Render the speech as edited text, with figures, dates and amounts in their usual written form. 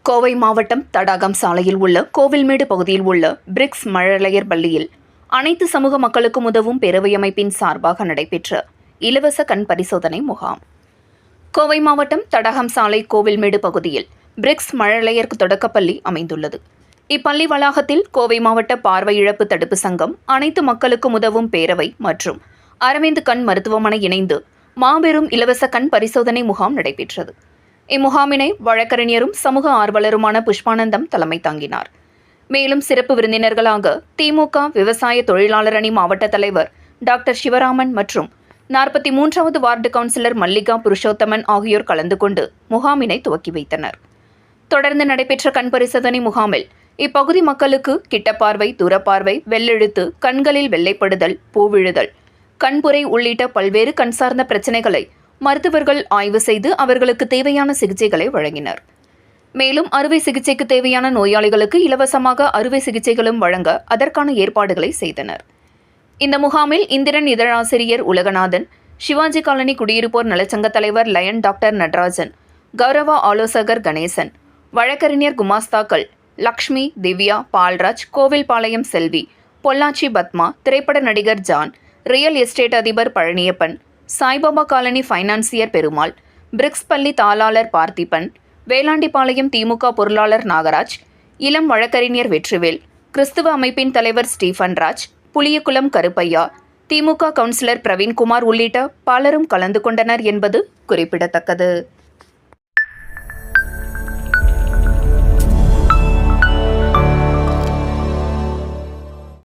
கோவை மாவட்டம் தடாகம் சாலையில் உள்ள கோவில்மேடு பகுதியில் உள்ள பிரிக்ஸ் மழலையர் பள்ளியில் அனைத்து சமூக மக்களுக்கும் உதவும் பேரவை அமைப்பின் சார்பாக நடைபெற்ற இலவச கண் பரிசோதனை முகாம். கோவை மாவட்டம் தடாகம் சாலை கோவில்மேடு பகுதியில் பிரிக்ஸ் மழலையர் தொடக்கப்பள்ளி அமைந்துள்ளது. இப்பள்ளி வளாகத்தில் கோவை மாவட்ட பார்வை இழப்பு தடுப்பு சங்கம், அனைத்து மக்களுக்கும் உதவும் பேரவை மற்றும் அரவிந்த் கண் மருத்துவமனை இணைந்து மாபெரும் இலவச கண் பரிசோதனை முகாம் நடைபெற்றது. இம்முகாமினை வழக்கறிஞரும் சமூக ஆர்வலருமான புஷ்பானந்தம் தலைமை தாங்கினார். மேலும் சிறப்பு விருந்தினர்களாக திமுக விவசாய தொழிலாளர் அணி மாவட்ட தலைவர் டாக்டர் சிவராமன் மற்றும் 43வது வார்டு கவுன்சிலர் மல்லிகா புருஷோத்தமன் ஆகியோர் கலந்து கொண்டு முகாமினை துவக்கி வைத்தனர். தொடர்ந்து நடைபெற்ற கண் பரிசோதனை முகாமில் இப்பகுதி மக்களுக்கு கிட்டப்பார்வை, தூரப்பார்வை, வெள்ளெழுத்து, கண்களில் வெள்ளைப்படுதல், பூவிழுதல், கண்புரை உள்ளிட்ட பல்வேறு கண் சார்ந்த பிரச்சினைகளை மருத்துவர்கள் ஆய்வு செய்து அவர்களுக்கு தேவையான சிகிச்சைகளை வழங்கினர். மேலும் அறுவை சிகிச்சைக்கு தேவையான நோயாளிகளுக்கு இலவசமாக அறுவை சிகிச்சைகளும் வழங்க அதற்கான ஏற்பாடுகளை செய்தனர். இந்த முகாமில் இந்திரன் இதழாசிரியர் உலகநாதன், சிவாஜி காலனி குடியிருப்போர் நலச்சங்க தலைவர் லயன் டாக்டர் நடராஜன், கௌரவ ஆலோசகர் கணேசன், வழக்கறிஞர் குமாஸ்தாக்கள் லக்ஷ்மி, திவ்யா, பால்ராஜ், கோவில்பாளையம் செல்வி, பொள்ளாச்சி பத்மா, திரைப்பட நடிகர் ஜான், ரியல் எஸ்டேட் அதிபர் பழனியப்பன், சாய்பாபா காலனி ஃபைனான்சியர் பெருமாள், பிரிக்ஸ் பள்ளி தாளாளர் பார்த்திபன், வேளாண்டிபாளையம் திமுக பொருளாளர் நாகராஜ், இளம் வழக்கறிஞர் வெற்றிவேல், கிறிஸ்துவ அமைப்பின் தலைவர் ஸ்டீஃபன் ராஜ், புளியகுளம் கருப்பையா, திமுக கவுன்சிலர் பிரவீன்குமார் உள்ளிட்ட பலரும் கலந்து கொண்டனர் என்பது குறிப்பிடத்தக்கது.